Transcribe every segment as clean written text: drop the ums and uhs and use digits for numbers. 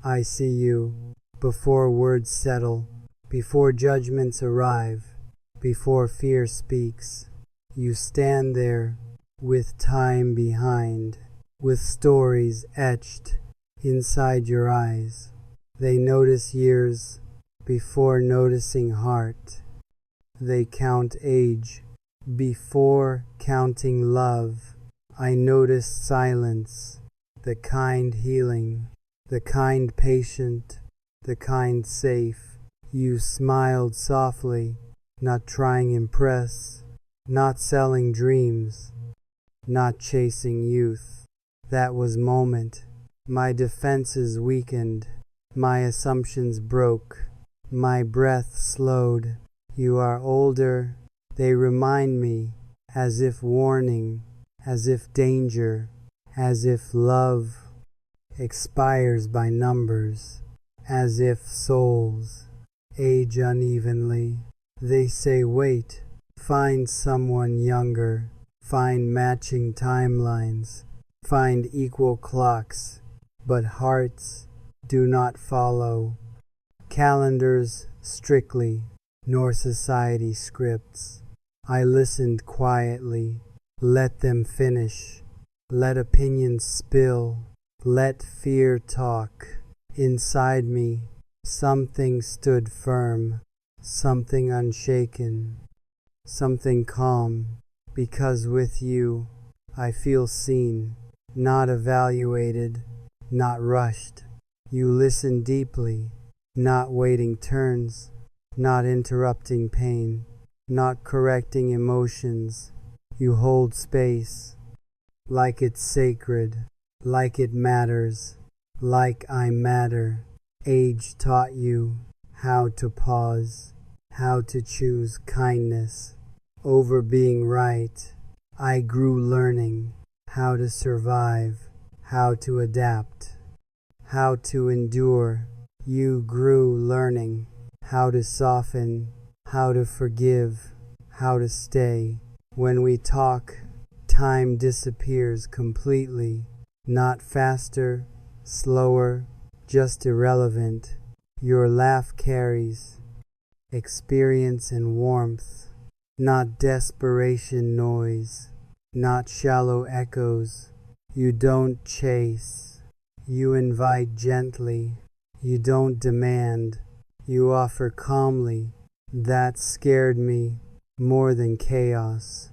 I see you, before words settle, before judgments arrive, before fear speaks. You stand there, with time behind, with stories etched inside your eyes. They notice years before noticing heart. They count age before counting love. I noticed silence, the kind healing, the kind patient, the kind safe. You smiled softly, not trying impress, not selling dreams, not chasing youth. That was moment. My defenses weakened, my assumptions broke, my breath slowed. You are older, they remind me, as if warning, as if danger, as if love expires by numbers, as if souls age unevenly. They say wait, find someone younger, find matching timelines, find equal clocks, but hearts do not follow calendars strictly, nor society scripts. I listened quietly, let them finish, let opinions spill, let fear talk. Inside me, something stood firm, something unshaken, something calm, because with you I feel seen, not evaluated, not rushed. You listen deeply, not waiting turns, not interrupting pain, not correcting emotions. You hold space, like it's sacred, like it matters, like I matter. Age taught you how to pause, how to choose kindness over being right. I grew learning how to survive, how to adapt, how to endure. You grew learning how to soften, how to forgive, how to stay. When we talk, time disappears completely, not faster, slower, just irrelevant. Your laugh carries experience and warmth, not desperation noise, not shallow echoes. You don't chase, you invite gently. You don't demand, you offer calmly. That scared me more than chaos,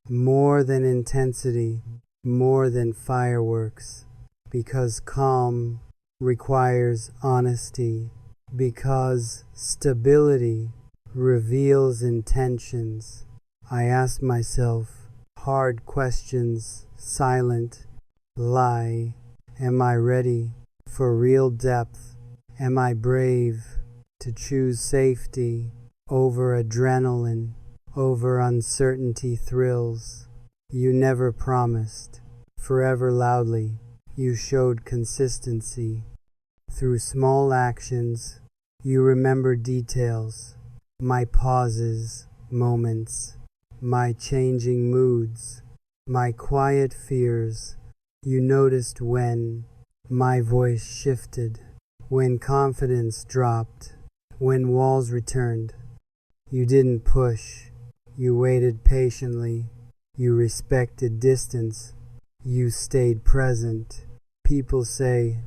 more than intensity, more than fireworks, because calm requires honesty, because stability reveals intentions. I ask myself hard questions, silent, lie. Am I ready for real depth? Am I brave to choose safety over adrenaline, over uncertainty thrills? You never promised forever loudly. You showed consistency. Through small actions, you remember details, my pauses, moments, my changing moods, my quiet fears. You noticed when my voice shifted, when confidence dropped, when walls returned. You didn't push, you waited patiently, you respected distance, you stayed present. People say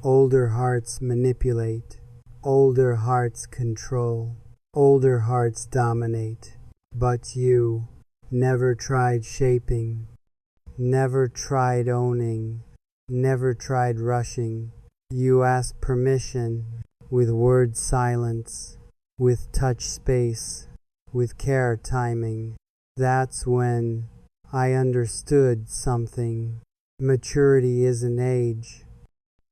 older hearts manipulate, older hearts control, older hearts dominate, but you never tried shaping, never tried owning, never tried rushing. You asked permission with word silence, with touch space, with care timing. That's when I understood something. Maturity isn't age,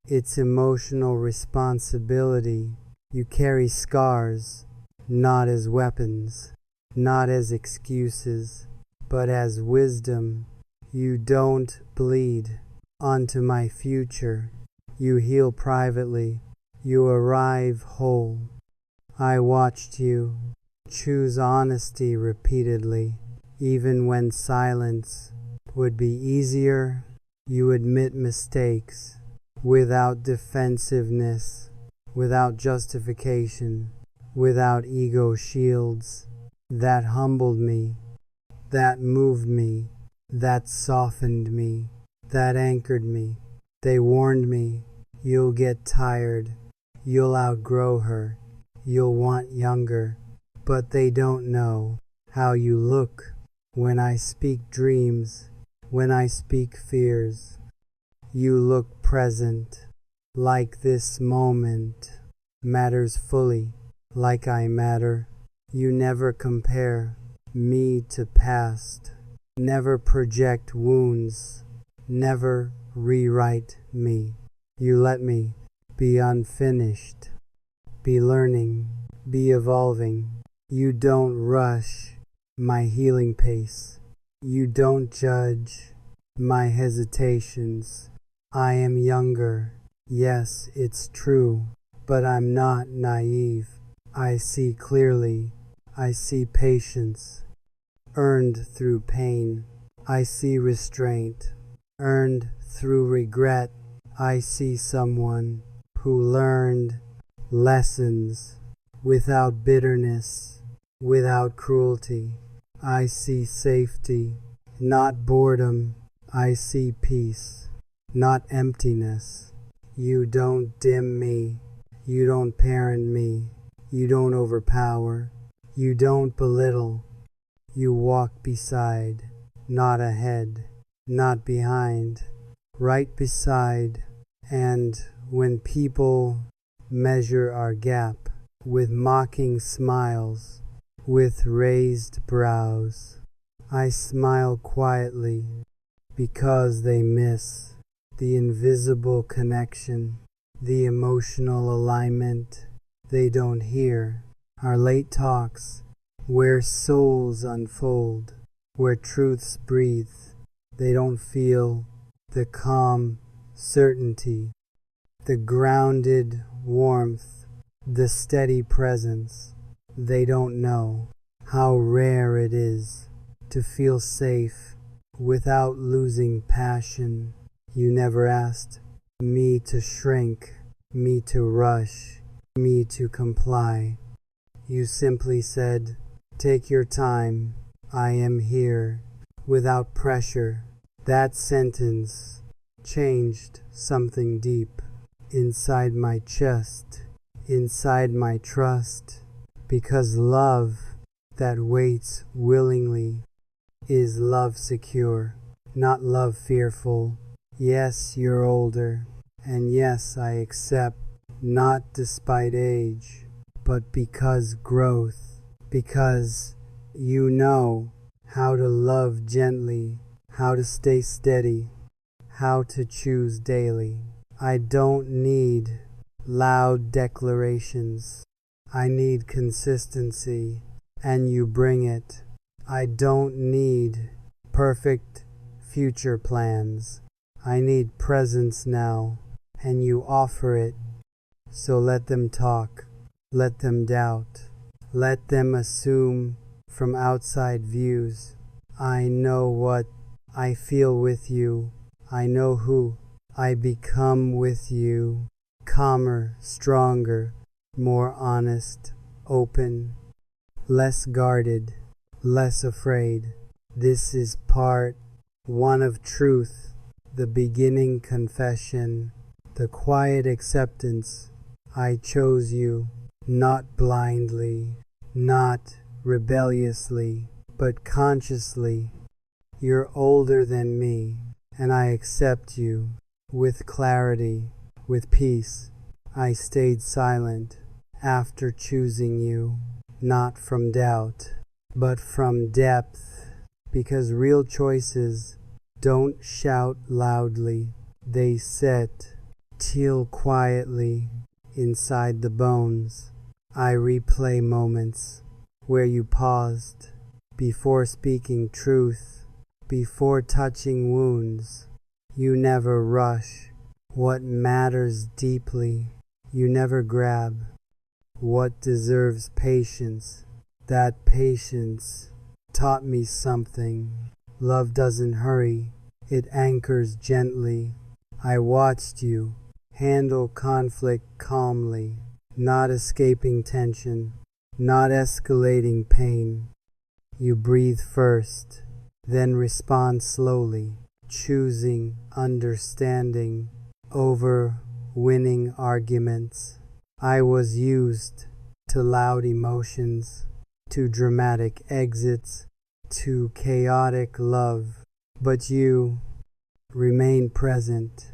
it's emotional responsibility. You carry scars, not as weapons, not as excuses, but as wisdom. You don't bleed onto my future. You heal privately. You arrive whole. I watched you choose honesty repeatedly, even when silence would be easier. You admit mistakes without defensiveness, without justification, without ego shields, that humbled me, that moved me, that softened me, that anchored me. They warned me, you'll get tired, you'll outgrow her, you'll want younger, but they don't know how you look when I speak dreams, when I speak fears. You look present, like this moment matters fully, like I matter. You never compare me to past, never project wounds, never rewrite me. You let me be unfinished, be learning, be evolving. You don't rush my healing pace. You don't judge my hesitations. I am younger, yes, it's true, but I'm not naive. I see clearly. I see patience, earned through pain. I see restraint, earned through regret. I see someone who learned lessons without bitterness, without cruelty. I see safety, not boredom. I see peace, not emptiness. You don't dim me. You don't parent me. You don't overpower. You don't belittle. You walk beside, not ahead, not behind, right beside. And when people measure our gap with mocking smiles, with raised brows, I smile quietly because they miss the invisible connection, the emotional alignment. They don't hear our late talks, where souls unfold, where truths breathe. They don't feel the calm certainty, the grounded warmth, the steady presence. They don't know how rare it is to feel safe without losing passion. You never asked me to shrink, me to rush, me to comply. You simply said, take your time, I am here, without pressure. That sentence changed something deep inside my chest, inside my trust, because love that waits willingly is love secure, not love fearful. Yes, you're older, and yes, I accept, not despite age, but because growth, because you know how to love gently, how to stay steady, how to choose daily. I don't need loud declarations. I need consistency, and you bring it. I don't need perfect future plans. I need presence now, and you offer it. So let them talk, let them doubt, let them assume from outside views. I know what I feel with you. I know who I become with you. Calmer, stronger, more honest, open, less guarded, less afraid. This is part one of truth, the beginning confession, the quiet acceptance. I chose you, not blindly, not rebelliously, but consciously. You're older than me, and I accept you with clarity, with peace. I stayed silent after choosing you, not from doubt, but from depth, because real choices don't shout loudly. They set till quietly inside the bones. I replay moments where you paused before speaking truth, before touching wounds. You never rush what matters deeply. You never grab what deserves patience. That patience taught me something. Love doesn't hurry, it anchors gently. I watched you handle conflict calmly, not escaping tension, not escalating pain. You breathe first, then respond slowly, choosing understanding over winning arguments. I was used to loud emotions, to dramatic exits, to chaotic love, but you remain present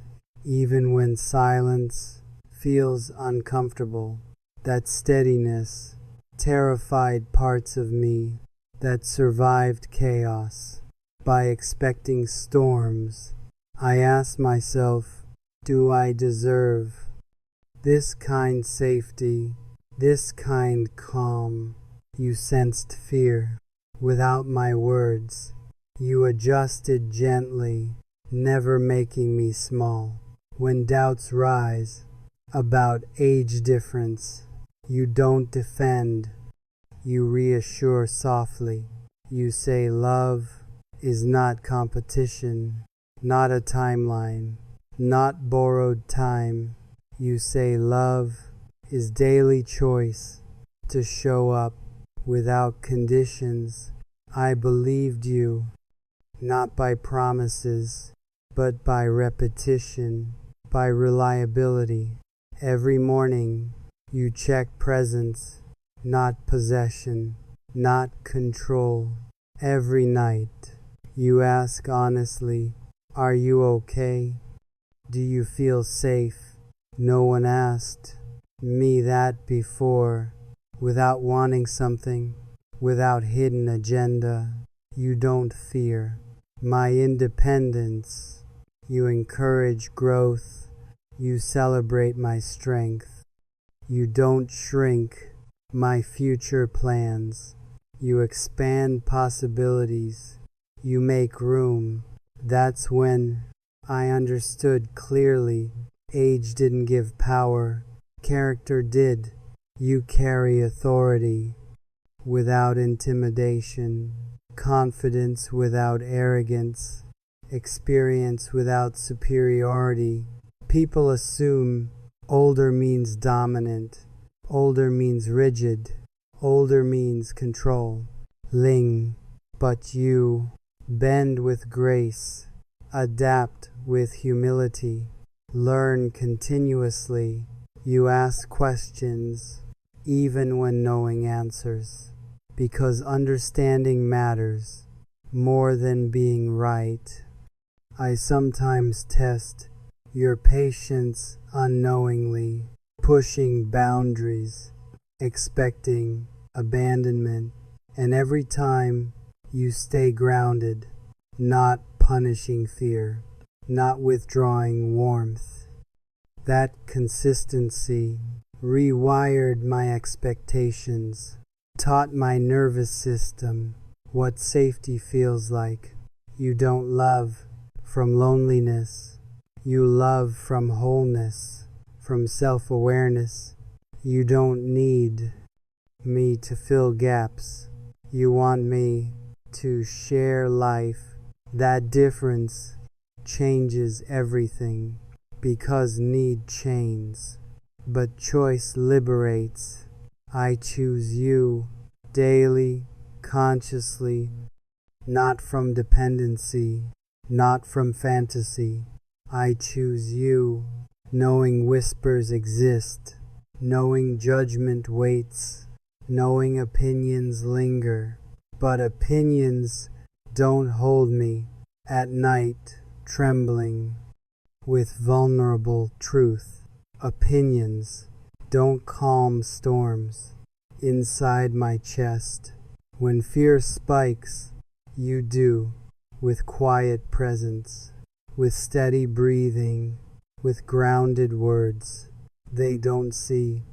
even when silence feels uncomfortable. That steadiness terrified parts of me that survived chaos. By expecting storms, I asked myself, do I deserve this kind safety, this kind calm? You sensed fear without my words. You adjusted gently, never making me small. When doubts rise about age difference, you don't defend, you reassure softly. You say love is not competition, not a timeline, not borrowed time. You say love is daily choice to show up without conditions. I believed you, not by promises, but by repetition, by reliability. Every morning you check presence, not possession, not control. Every night you ask honestly, are you okay? Do you feel safe? No one asked me that before. Without wanting something, without hidden agenda, you don't fear my independence. You encourage growth. You celebrate my strength. You don't shrink my future plans. You expand possibilities. You make room. That's when I understood clearly. Age didn't give power. Character did. You carry authority without intimidation, confidence without arrogance, experience without superiority. People assume older means dominant, older means rigid, older means control. But you bend with grace, adapt with humility, learn continuously. You ask questions even when knowing answers, because understanding matters more than being right. I sometimes test your patience unknowingly, pushing boundaries, expecting abandonment, and every time you stay grounded, not punishing fear, not withdrawing warmth. That consistency rewired my expectations, taught my nervous system what safety feels like. You don't love from loneliness. You love from wholeness, from self-awareness. You don't need me to fill gaps. You want me to share life. That difference changes everything, because need chains, but choice liberates. I choose you daily, consciously, not from dependency, not from fantasy. I choose you, knowing whispers exist, knowing judgment waits, knowing opinions linger, but opinions don't hold me at night, trembling with vulnerable truth. Opinions don't calm storms inside my chest. When fear spikes, you do, with quiet presence, with steady breathing, with grounded words. They don't see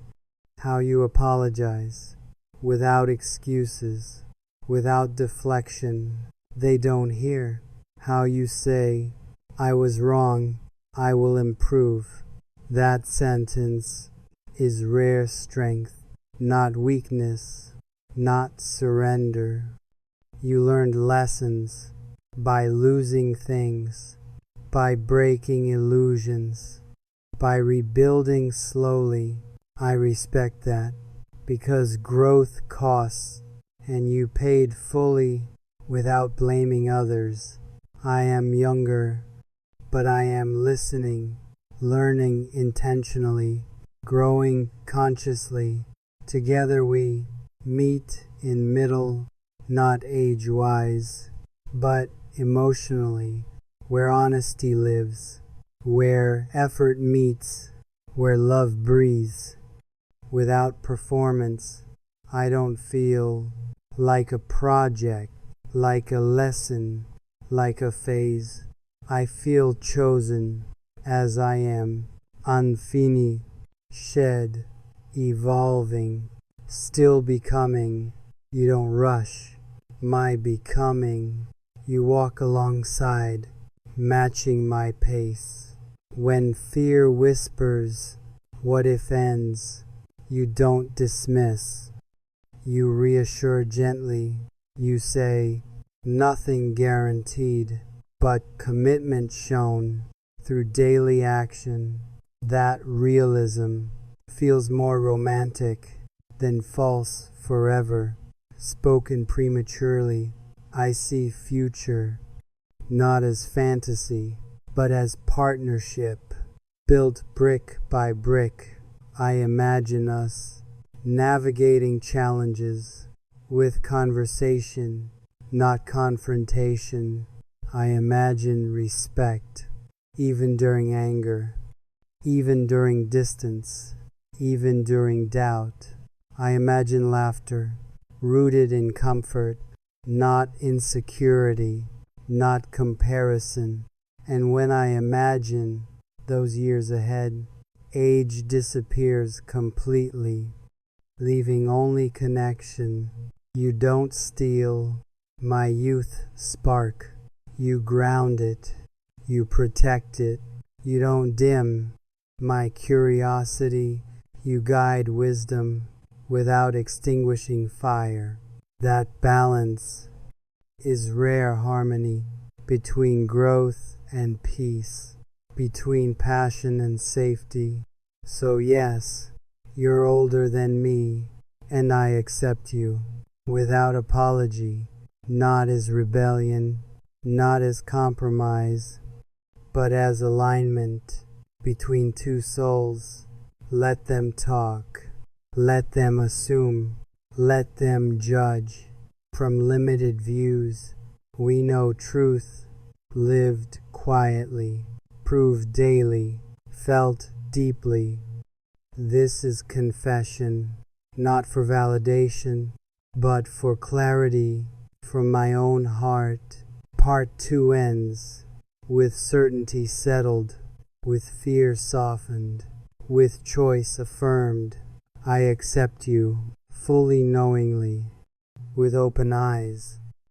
how you apologize, without excuses, without deflection. They don't hear how you say, I was wrong, I will improve. That sentence is rare strength, not weakness, not surrender. You learned lessons by losing things, by breaking illusions, by rebuilding slowly. I respect that, because growth costs, and you paid fully without blaming others. I am younger, but I am listening, learning intentionally, growing consciously. Together we meet in middle, not age-wise, but emotionally, where honesty lives, where effort meets, where love breathes. Without performance, I don't feel like a project, like a lesson, like a phase. I feel chosen as I am, unfinished, shed, evolving, still becoming. You don't rush my becoming. You walk alongside, matching my pace. When fear whispers, what if ends? You don't dismiss. You reassure gently. You say, nothing guaranteed, but commitment shown through daily action. That realism feels more romantic than false forever, spoken prematurely. I see future not as fantasy, but as partnership, built brick by brick. I imagine us navigating challenges with conversation, not confrontation. I imagine respect, even during anger, even during distance, even during doubt. I imagine laughter, rooted in comfort, not insecurity, not comparison. And when I imagine those years ahead, age disappears completely, leaving only connection. You don't steal my youth spark. You ground it. You protect it. You don't dim my curiosity. You guide wisdom without extinguishing fire. That balance is rare harmony between growth and peace, between passion and safety. So yes, you're older than me, and I accept you without apology, not as rebellion, not as compromise, but as alignment between two souls. Let them talk, let them assume, let them judge. From limited views, we know truth, lived quietly, proved daily, felt deeply. This is confession, not for validation, but for clarity from my own heart. Part 2 ends with certainty settled, with fear softened, with choice affirmed. I accept you fully knowingly, with open eyes,